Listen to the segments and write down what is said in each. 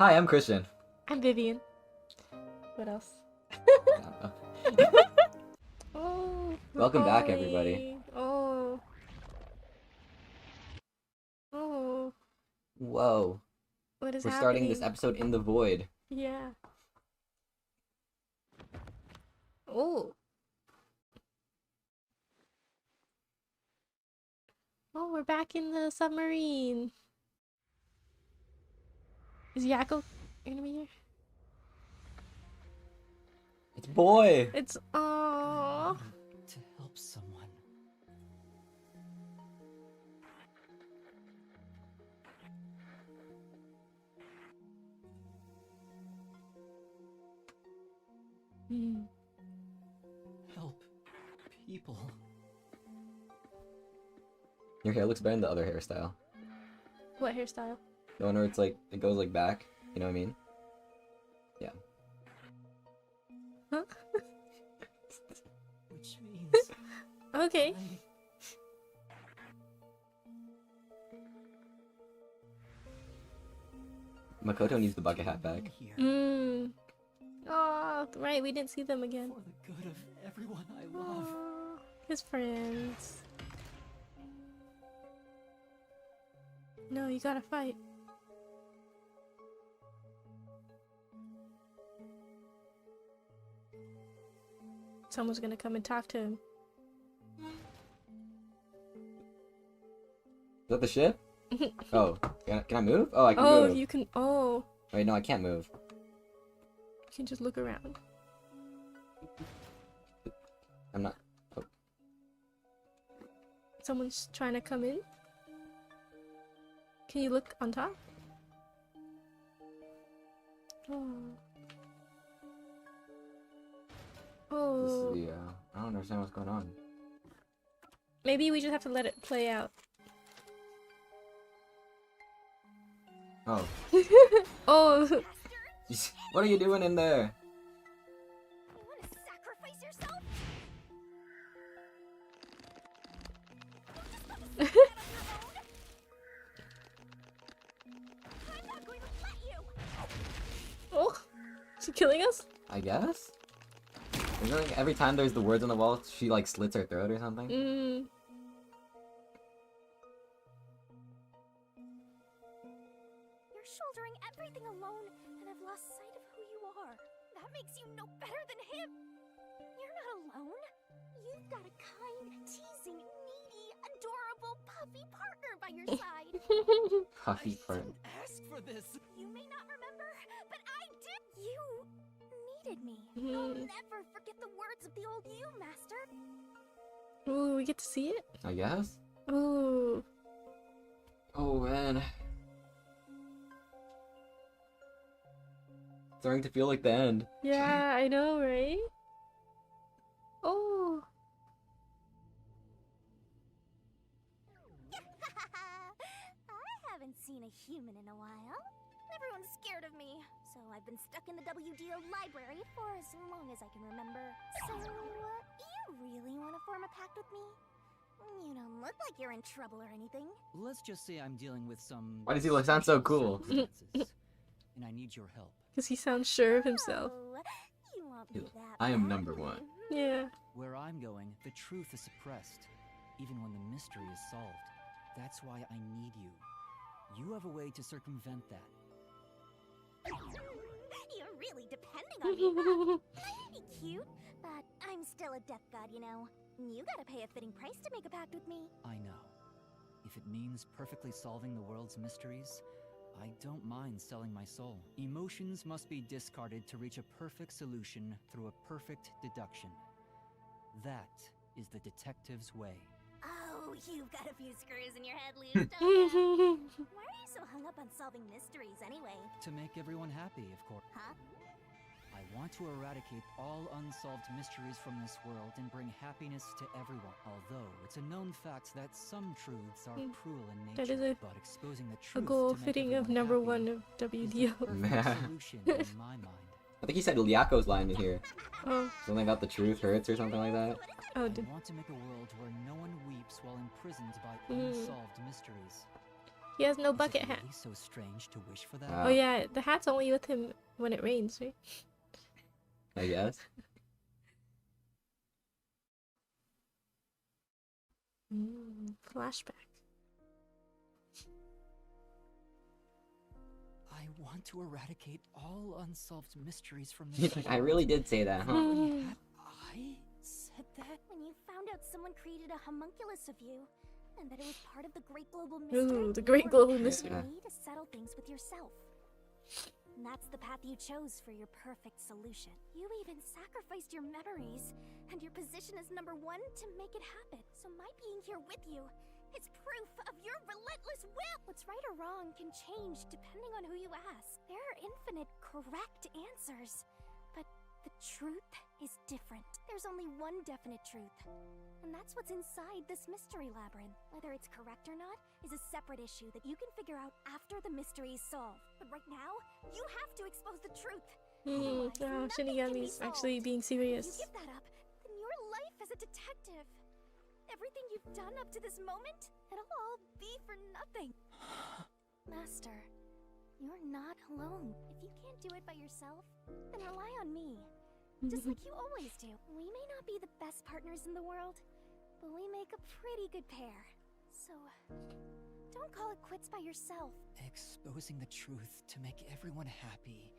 Hi, I'm Christian. I'm Vivian. What else? Oh, Welcome back, everybody. Oh. Oh. Whoa. What is We're happening? starting this episode in the void. Yeah. Oh. Oh, we're back in the submarine. Is Yakko gonna be here? It's boy! It's oh. To help someone. Help people. Your hair looks better than the other hairstyle. What hairstyle? The one where it's like, it goes like back. You know what I mean? Yeah. Huh? Which means Okay. Makoto needs the bucket hat back. Here Oh, right, we didn't see them again. for the good of everyone I love. Aw, his friends. No, you gotta fight. Someone's gonna come and talk to him. Is that the ship? Oh, can I move? Oh, I can Oh, move. you can. Oh, Wait, no, I can't move. you can just look around. I'm not. Oh. Someone's trying to come in. Can you look on top? Oh. This Oh. is the, I don't understand what's going on. Maybe we just have to let it play out. Oh. Oh. What are you doing in there? You want to sacrifice yourself? You're just about to I'm not going to let you. Oh. Is she killing us? I guess? Isn't it like every time there's the words on the wall, she like slits her throat or something? Mm. You're shouldering everything alone and have lost sight of who you are. That makes you no better than him. You're not alone. You've got a kind, teasing, needy, adorable, puffy partner by your side. Puffy part. didn't ask for this. You may not remember, but I did. You needed me. You'll never forget the words of the old you, Master. Ooh, we get to see it? I guess? Ooh. Oh man. Starting to feel like the end. Yeah, I know, right? Oh. I haven't seen a human in a while. Everyone's scared of me, so I've been stuck in the WDO library for as long as I can remember. So, you really want to form a pact with me? You don't look like you're in trouble or anything. Let's just say I'm dealing with some. Why does he sound so cool? circumstances, and I need your help. Because he sounds sure of himself. Oh, you want me that I am bad? number one. Yeah. Where I'm going, the truth is suppressed, even when the mystery is solved. That's why I need you. You have a way to circumvent that. You're really depending on me, huh? Pretty cute, but I'm still a death god, you know. You gotta pay a fitting price to make a pact with me. I know. If it means perfectly solving the world's mysteries, I don't mind selling my soul. Emotions must be discarded to reach a perfect solution through a perfect deduction. That is the detective's way. Oh, you've got a few screws in your head loose, don't you? Why are you so hung up on solving mysteries anyway? To make everyone happy, of course. Huh? I want to eradicate all unsolved mysteries from this world and bring happiness to everyone. Although it's a known fact that some truths are cruel in nature, That is but exposing the a truth goal to make fitting of everyone number happy one of is the WDO. perfect solution in my mind. I think he said Liako's line in here. Oh. Something about the truth hurts or something like that. Oh, I want to make a world where no one weeps while imprisoned by unsolved mysteries. He has no Is it bucket hat. really so strange to wish for that? Wow. Oh yeah, the hat's only with him when it rains, right? I guess. Flashback. I want to eradicate all unsolved mysteries from He's this like, I world. really did say that, huh? Really, had I said that? When you found out someone created a homunculus of you, and that it was part of the Great Global Mystery. Ooh, the you Great were Global asking Mystery. me to settle things with yourself. And that's the path you chose for your perfect solution. You even sacrificed your memories and your position as #1 to make it happen. So my being here with you is proof of your relentless will. What's right or wrong can change depending on who you ask. There are infinite correct answers, but the truth is different. There's only one definite truth, and that's what's inside this mystery labyrinth. Whether it's correct or not is a separate issue that you can figure out after the mystery is solved. But right now, you have to expose the truth. Otherwise, nothing can be Shinigami's actually solved. being If you serious. give that up, then your life as a detective, everything you've done up to this moment, it'll all be for nothing. Master, you're not alone. If you can't do it by yourself, then rely on me. Just like you always do. We may not be the best partners in the world, but we make a pretty good pair. So, don't call it quits by yourself. Exposing the truth to make everyone happy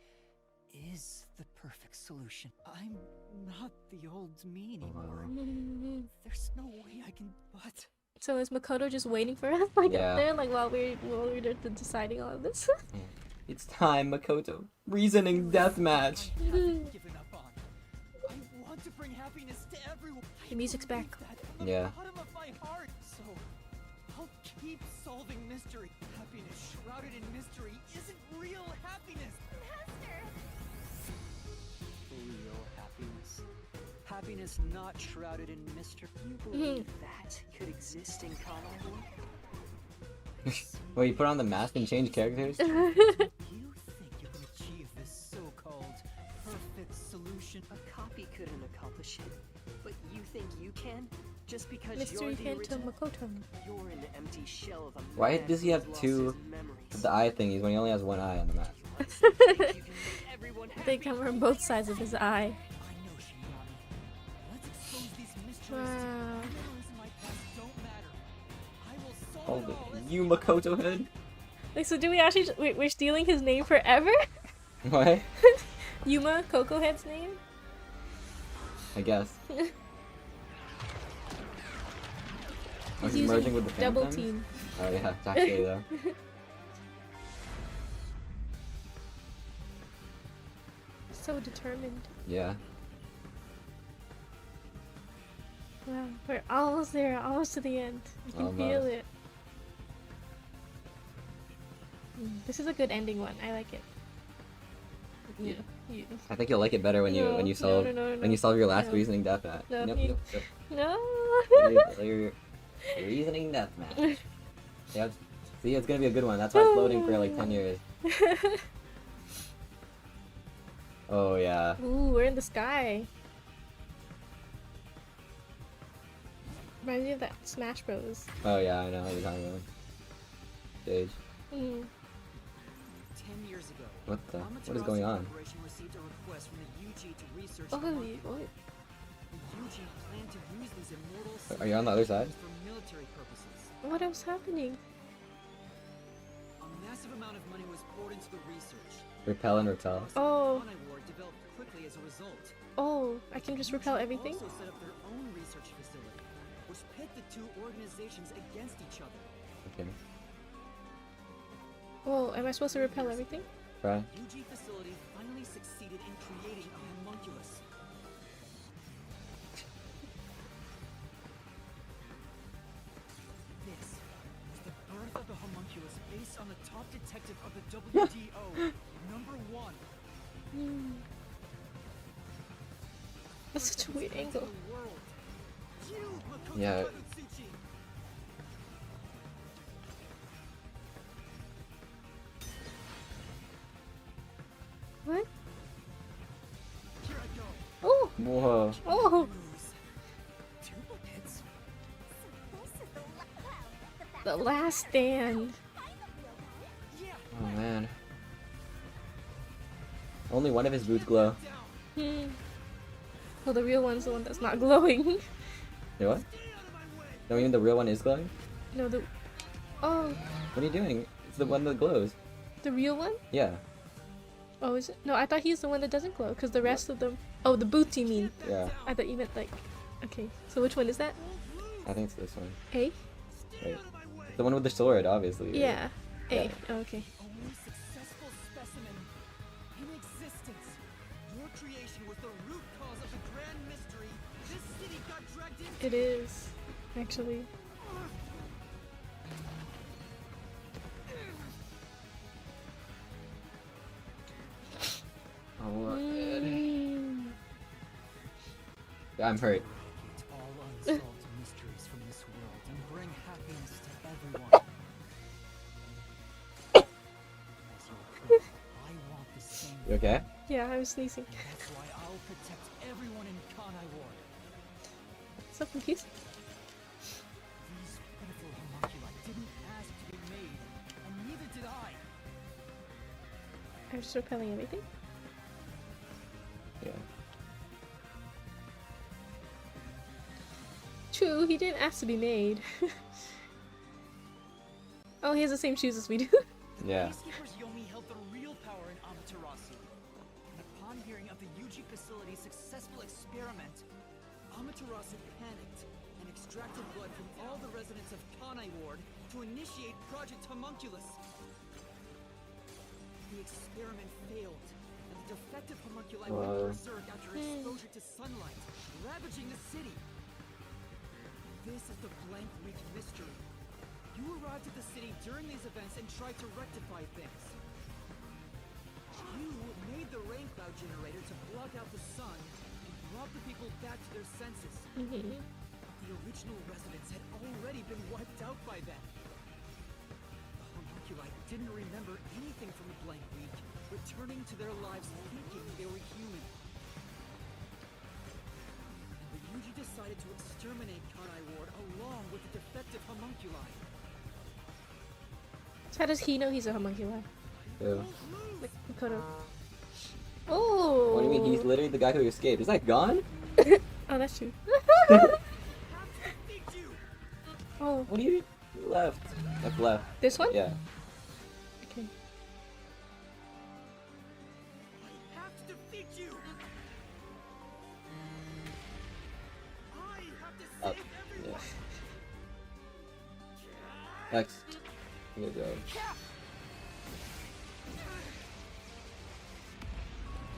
is the perfect solution. I'm not the old me anymore. There's no way I can but... So is Makoto just waiting for us, like Yeah. up there, like while we're deciding all of this? It's time, Makoto. Reasoning deathmatch. I haven't given up on. I want to bring happiness to everyone. The music's I believe back. that from Yeah. the bottom of my heart. So I'll keep solving mystery. Happiness shrouded in mystery isn't real happiness. Master! Real happiness. Happiness not shrouded in mystery. You believe that could exist in common world? Well, you put on the mask and change characters? You think you can achieve this so-called perfect solution? A copy couldn't accomplish it, but you think you can? Just because Mystery you're the Phantom original? Makoto. You're an empty shell of a Why man does he have who's lost two his memories. of the eye thingies when he only has one eye on the mask? You think you can make everyone They happy? come from both sides of his eye. I know, Shinigami. Let's expose these mysteries. Wow. Memories in my past don't matter. I will solve it all. Holy, you Makoto head? Like, so do we actually we're stealing his name forever? What? Yuma Coco Head's name? I guess. Oh, He's he's using merging with the double Phantoms? team. Oh yeah, it's actually though. So determined. Yeah. Wow, we're almost there, almost to the end. You can feel Almost. it. This is a good ending one. I like it. Yeah. You. I think you'll like it better when you No, solve no. when you solve your last No. reasoning death match. No, Yep, you- yep. No. Your reasoning death match. Yep. See, it's gonna be a good one. That's why it's loading for like 10 years. Oh yeah. Ooh, we're in the sky. Reminds me of that Smash Bros. Oh yeah, I know what you're talking about. Stage. Mm. 10 years ago, What the? What is Amaterasu going on? Corporation received a request from the UG to research Oh, homunculus. what? The UG planned to use these immortal Are you on the other side? for military purposes. What else happening? A massive amount of money was poured into the research. Repel and repel. Oh. Honai War developed quickly as a result. Oh, I can just repel everything? Also set up their own research facility, which pit the two organizations against each other. Okay. Oh, am I supposed to repel everything? Try. UG facility finally succeeded in creating a homunculus. This was the birth of the homunculus based on the top detective of the WDO, #1. That's such a weird angle. The world. You, Makoto Yeah. Kanetsuchi. What? Here I go. Oh! Whoa. Oh! News. Duplicates. This is the The last stand. Finally! Only one of his boots glow. Well, the real one's the one that's not glowing. You what? No, even the real one is glowing? No, the... Oh, What are you doing? It's the one that glows. the real one? Yeah. Oh, is it? No, I thought he's the one that doesn't glow, because the rest of them... Oh, the boots you mean. Yeah. I thought you meant like... Okay, so which one is that? I think it's this one. A? Wait. The one with the sword, obviously. right? Yeah. A. Yeah. Oh, okay. Only successful specimen in existence. Your creation was the root cause of the grand mystery. This city got dragged into. It is, actually. Oh, Mm. I'm hurt. Get all unsolved mysteries from this world and bring happiness to everyone. As your king, I want the same. You okay? Yeah, I was sneezing. And that's why I'll protect everyone in Kanai Ward. So confused. These pitiful homunculi didn't ask to be made, and neither did I. I'm just repelling everything. Yeah. True, he didn't ask to be made. Oh, he has the same shoes as we do. Yeah. Peacekeepers Yomi held the real power in Amaterasu. And upon hearing of the Yuji facility's successful experiment, Amaterasu panicked and extracted blood from all the residents of Kanai Ward to initiate Project Homunculus. The experiment failed, and the defective homunculi went berserk after exposure to sunlight, ravaging the city. This is the Blank Week mystery. You arrived at the city during these events and tried to rectify things. You made the rain cloud generator to block out the sun and brought the people back to their senses. The original residents had already been wiped out by then. The homunculi didn't remember anything from the Blank Week, returning to their lives thinking they were human. And the Yuji decided to exterminate Kanai Ward along with the defective homunculi. So how does he know he's a homunculi? Ew. Like, Makoto. Oh! What do you mean? He's literally the guy who escaped. Is that gone? Oh, that's true. Oh, What do you left? Left. this one? Yeah. Okay. Have to defeat you. I have to Up. save Yeah. everyone. X. Good job.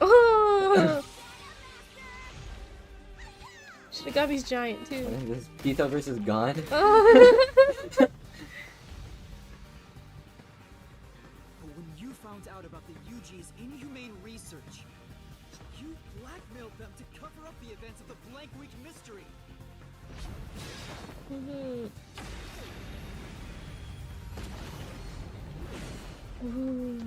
Oh! Should've got these giant too. This Pito versus Gone. Oh. But when you found out about the Yuji's inhumane research, you blackmailed them to cover up the events of the Blank Week mystery. Mhm. Ooh.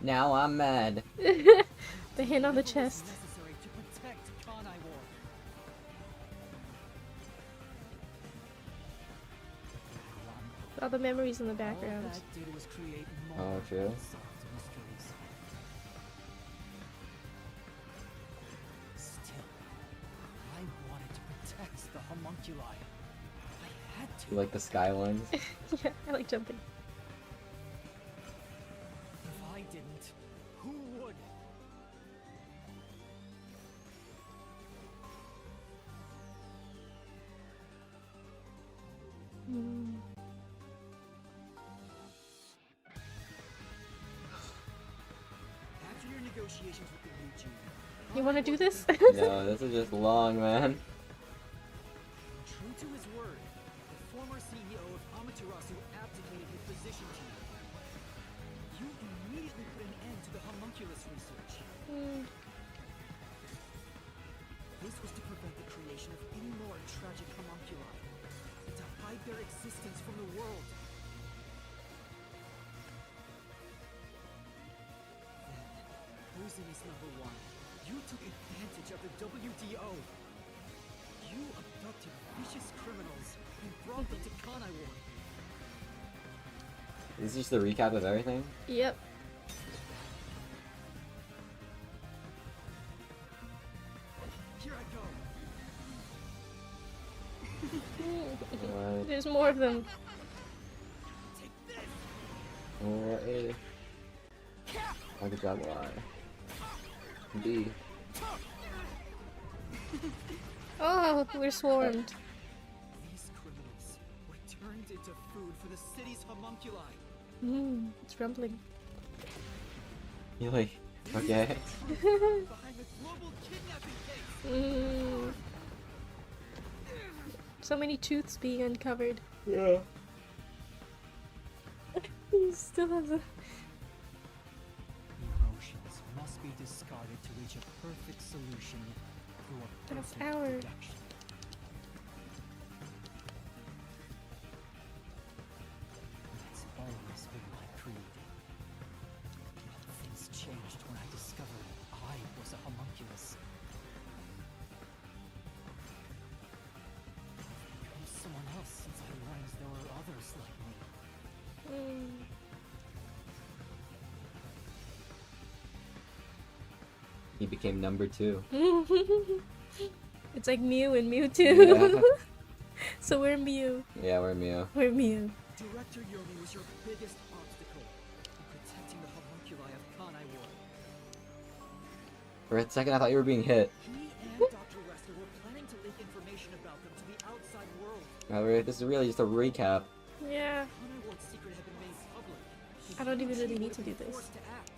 Now I'm mad. The hand on the chest. Necessary to protect Kanai Ward. All the memories in the All background. that did was create more Oh, true. unsolved mysteries. Still, I wanted to protect the homunculi. I had to. You like the sky ones? Yeah, I like jumping. If I didn't, who would? Mm. After your negotiations with the Yuji, You want to do this? No, this is just long, man. true to his word, the former CEO of Amaterasu abdicated his position to you. You immediately put an end to the homunculus research. Mm. This was to prevent the creation of any more tragic homunculi, and to hide their existence from the world. Then, poisonous number one, you took advantage of the WDO. You abducted vicious criminals and brought them to Kanai Ward. This is just a recap of everything? Yep. Here I go. What? There's more of them. Take this. What? Oh, good job, Y. B. Oh, we're swarmed. These criminals were turned into food for the city's homunculi. It's rumbling. You like, okay. Behind the global kidnapping case. So many truths being uncovered. Yeah. He still has a. Emotions must be discarded to reach a perfect solution through a That's perfect our- deduction. That's always been my creed. But things changed when I discovered I was a homunculus. I've become someone else since I learned there were others like me. He became number 2. It's like Mew and Mewtwo. Yeah. So we're Mew. Yeah, we're Mew. We're Mew. Director Yomi was your biggest obstacle in protecting the homunculi of Kanai Ward. For a second, I thought you were being hit. He and Dr. Wesker were planning to leak information about them to the outside world. However, this is really just a recap. Yeah. Kanai Ward's secret had been made public. I don't even really Yomi need to do would be this. forced to act.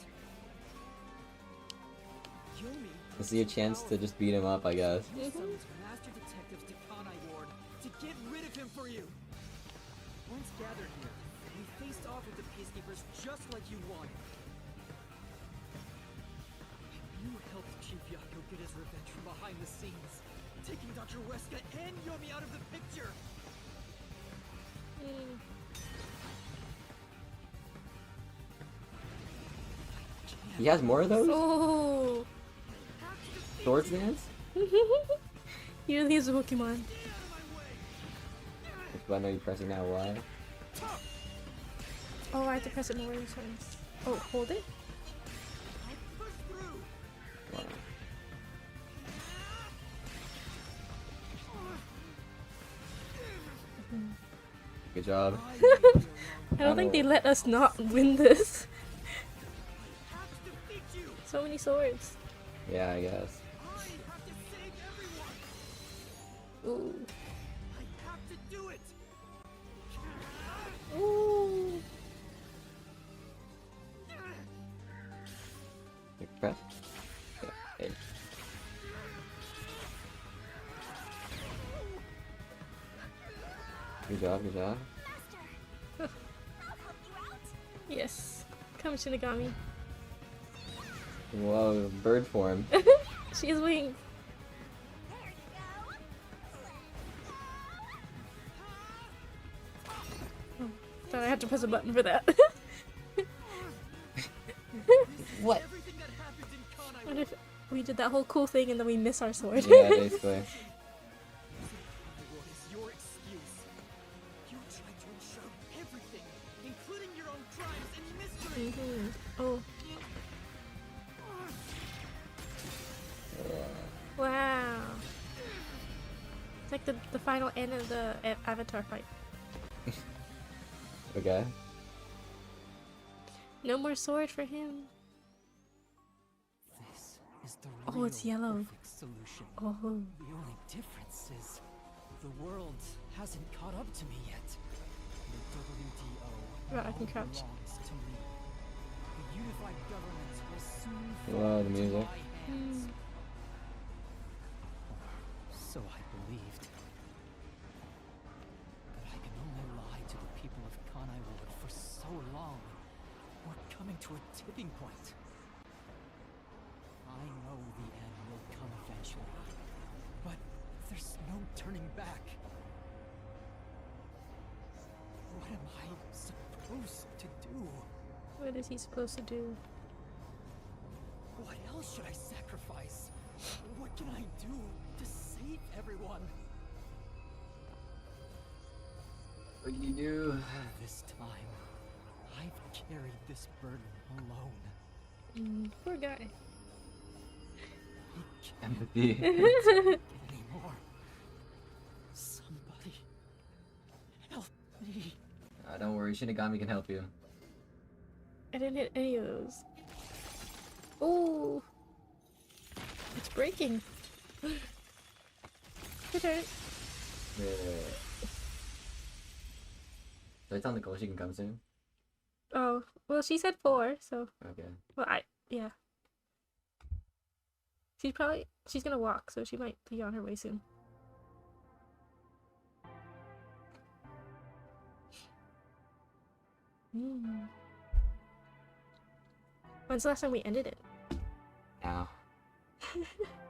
Yomi This is your chance to just beat him up, I guess. summoned master detectives to Kanai Ward to get rid of him for you. Once gathered here, we faced off with the peacekeepers just like you wanted. You helped Chief Yako get his revenge from behind the scenes, taking Dr. Weska and Yomi out of the picture. He has more of those? Oh. Swords dance? He really is a Pokemon. Which button are you pressing now? Y? Oh, I have to press it more times. Oh, hold it? Push through. Y. Good job. I don't think they let us not win this. Have to defeat you. So many swords. Yeah, I guess. I have to save everyone. Ooh. I have to do it. Ooh. Like, press. Yeah, hey. Good job, good job. Master, I'll help you out. Yes. Come, Shinigami. Whoa, bird form. She has wings. There you go. Thought I had to press a button for that. What? Everything that happened in Kanai What if we did that whole cool thing and then we miss our sword? Yeah, basically. What is your excuse? You tried to ensure everything, including your own crimes and mystery. Oh. Wow. It's like the final end of the Avatar fight. Okay. No more sword for him. This is the Oh, it's real yellow. perfect solution. Oh. The only difference is the world hasn't caught up to me yet. The WDO Right, I can now crouch. belongs to me. The unified government will soon Wow, fall the into music. my hands. So I believed. But I can only lie to the people of Kanai Ward for so long. We're coming to a tipping point. I know the end will come eventually. But there's no turning back. What am I supposed to do? What is he supposed to do? What else should I sacrifice? What can I do to save everyone? What do you do? This time, I've carried this burden alone. Poor guy. I Empathy. can't take it anymore. Somebody help me. Don't worry, Shinigami can help you. I didn't hit any of those. Oh, it's breaking. Good hurt. Yeah. Did I tell Nicole she can come soon? Oh, well, she said 4, so. Okay. Well, yeah. She's gonna walk, so she might be on her way soon. When's the last time we ended it? Ow.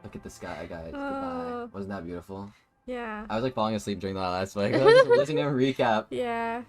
Look at the sky, guys. Goodbye. Oh. Wasn't that beautiful? Yeah. I was like falling asleep during that last fight. I was listening to a recap. Yeah.